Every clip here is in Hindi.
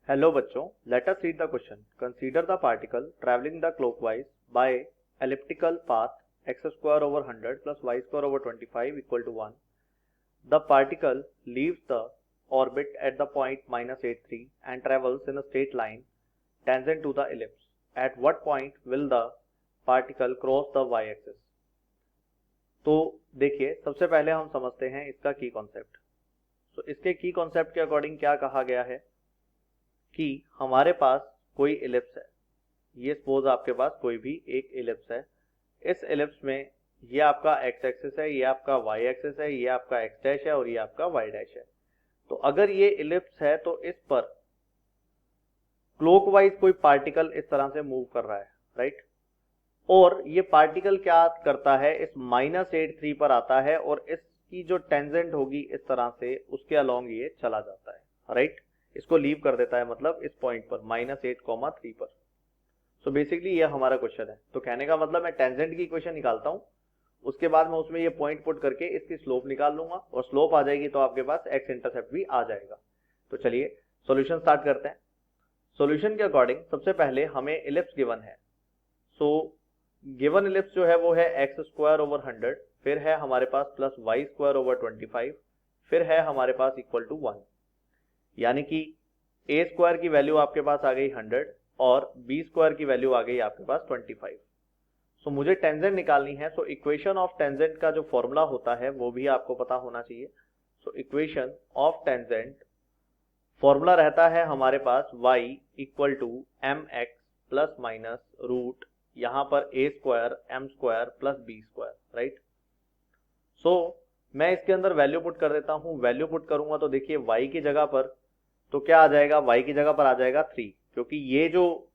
Hello बच्चों, let us read the question. Consider the particle traveling the clockwise by elliptical path x square over 100 plus y square over 25 equal to 1. The particle leaves the orbit at the point minus 83 and travels in a straight line tangent to the ellipse. At what point will the particle cross the y-axis? तो देखिए, सबसे पहले हम समझते हैं इसका की कॉन्सेप्ट। तो इसके की कॉन्सेप्ट के अकॉर्डिंग क्या कहा गया है कि हमारे पास कोई इलिप्स है। ये सपोज आपके पास कोई भी एक इलिप्स है। इस इलिप्स में ये आपका एक्स एक्सिस है, ये आपका वाई एक्सिस है, ये आपका एक्स डैश है और ये आपका वाई डैश है। तो अगर ये इलिप्स है तो इस पर क्लॉकवाइज कोई पार्टिकल इस तरह से मूव कर रहा है, राइट। और ये पार्टिकल क्या करता है, इस -83 पर आता है और इसकी जो टेंजेंट होगी इस तरह से उसके अलोंग ये चला जाता है, राइट। इसको लीव कर देता है, मतलब इस पॉइंट पर -8,3 पर। सो बेसिकली ये हमारा क्वेश्चन है। तो कहने का मतलब मैं टेंजेंट की इक्वेशन निकालता हूं, उसके बाद मैं उसमें ये पॉइंट पुट करके इसकी स्लोप निकाल लूंगा और स्लोप आ जाएगी तो आपके पास एक्स इंटरसेप्ट भी आ जाएगा। तो चलिए सॉल्यूशन स्टार्ट करते हैं। सॉल्यूशन के अकॉर्डिंग सबसे पहले हमें इलिप्स गिवन है। सो गिवन इलिप्स जो है वो है एक्स स्क्वायर ओवर 100, फिर है हमारे पास प्लस वाई स्क्वायर ओवर 25, फिर है हमारे पास इक्वल टू 1, यानी कि ए स्क्वायर की वैल्यू आपके पास आ गई 100 और बी स्क्वायर की वैल्यू आ गई आपके पास 25। सो मुझे टेंजेंट निकालनी है। सो इक्वेशन ऑफ टेंजेंट का जो फॉर्मूला होता है वो भी आपको पता होना चाहिए। So equation of tangent formula रहता है हमारे पास y equal to M X plus minus root यहाँ पर A square M square plus B square, right. So मैं इसके अंदर वैल्यू पुट कर देता हूँ। वैल्यू पुट करूंगा तो देखिए y की जगह पर तो क्या आ जाएगा, y की जगह पर आ जाएगा 3, क्योंकि ये जो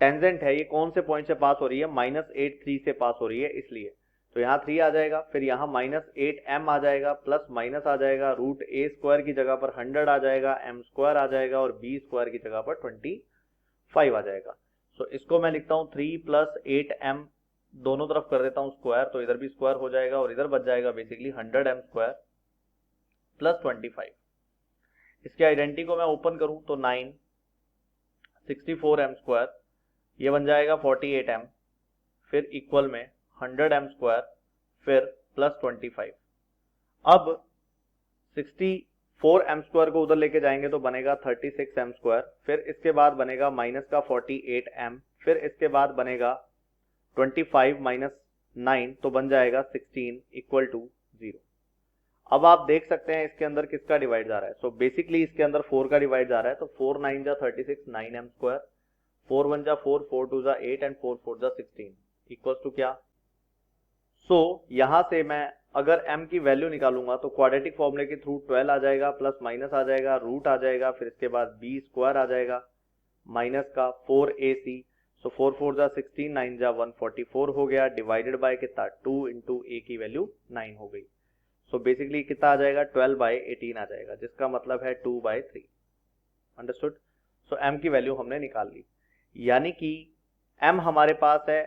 टेंजेंट है ये कौन से पॉइंट से पास हो रही है, -83 से पास हो रही है, इसलिए तो यहाँ 3 आ जाएगा। फिर यहाँ -8m आ जाएगा, प्लस माइनस आ जाएगा, रूट ए स्क्वायर की जगह पर 100 आ जाएगा, एम स्क्वायर आ जाएगा और बी स्क्वायर की जगह पर 25 आ जाएगा। सो इसको मैं लिखता हूँ 3 + 8m, दोनों तरफ कर देता हूँ स्क्वायर, तो इधर भी स्क्वायर हो जाएगा और इधर बच जाएगा बेसिकली 100m स्क्वायर प्लस 25। इसके आइडेंटिटी को मैं ओपन करूं तो 9 64m स्क्वायर, ये बन जाएगा 48m, फिर इक्वल में 100m स्क्वायर, फिर प्लस 25। अब 64m स्क्वायर को उधर लेके जाएंगे तो बनेगा 36m स्क्वायर, फिर इसके बाद बनेगा माइनस का 48m, फिर इसके बाद बनेगा 25 माइनस 9 तो बन जाएगा 16 इक्वल टू 0। अब आप देख सकते हैं इसके अंदर किसका डिवाइड जा रहा है। सो बेसिकली इसके अंदर 4 का डिवाइड जा रहा है। तो 4 9 जा 36, 9m स्क्वायर, 4 1 जा 4, 4 2 जा 8 एंड 4 4 जा 16 इक्वल्स टू क्या। सो यहां से मैं अगर m की वैल्यू निकालूंगा तो क्वाड्रेटिक फॉर्मूले के थ्रू 12 आ जाएगा, प्लस माइनस आ जाएगा, रूट आ जाएगा, फिर इसके बाद b स्क्वायर आ जाएगा, माइनस का 4ac। सो 4 4 जा 16, 9 जा 144 हो गया, डिवाइडेड बाय कितना 2 इंटू a की वैल्यू 9 हो गई। सो बेसिकली कितना आ जाएगा 12/18 आ जाएगा, जिसका मतलब है 2/3। अंडरस्टूड। सो m की वैल्यू हमने निकाल ली, यानी कि m हमारे पास है,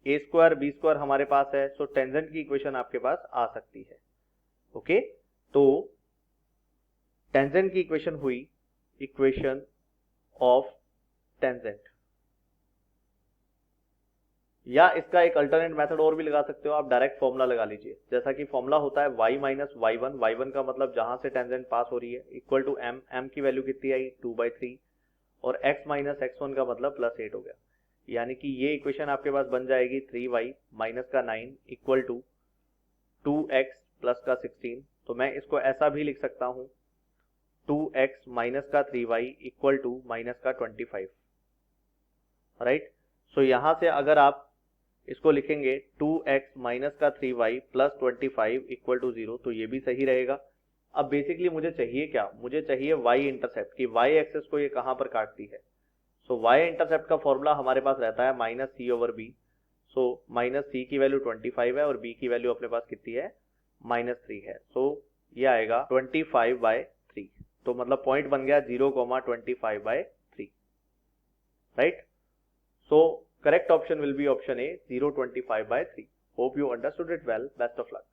a स्क्वायर बी स्क्वायर हमारे पास है। सो टेंजेंट की इक्वेशन आपके पास आ सकती है। ओके, तो टेंजेंट की इक्वेशन हुई इक्वेशन ऑफ टेंजेंट, या इसका एक अल्टरनेट मेथड और भी लगा सकते हो आप, डायरेक्ट फॉर्मूला लगा लीजिए। जैसा कि फॉर्मूला होता है y माइनस y1, y1 का मतलब जहां से टेंजेंट पास हो रही है, इक्वल टू m, m की वैल्यू कितनी आई 2/3, और x माइनस x1 का मतलब +8 हो गया, यानी कि ये इक्वेशन आपके पास बन जाएगी 3y माइनस का 9 इक्वल टू 2x प्लस का 16। तो मैं इसको ऐसा भी लिख सकता हूं 2x माइनस का 3y इक्वल टू माइनस का 25, राइट। सो यहां से अगर आप इसको लिखेंगे 2x माइनस का 3y प्लस 25 इक्वल टू 0, तो ये भी सही रहेगा। अब बेसिकली मुझे चाहिए क्या, मुझे चाहिए y इंटरसेप्ट की y एक्सेस को ये कहां पर काटती है। सो y इंटरसेप्ट का फॉर्मूला हमारे पास रहता है -c/b। सो -c की वैल्यू 25 है और b की वैल्यू अपने पास कितनी है -3 है। सो ये आएगा 25/3, तो मतलब पॉइंट बन गया 0,25/3, right. So correct option will be option A, 0.25/3. Hope you understood it well. Best of luck.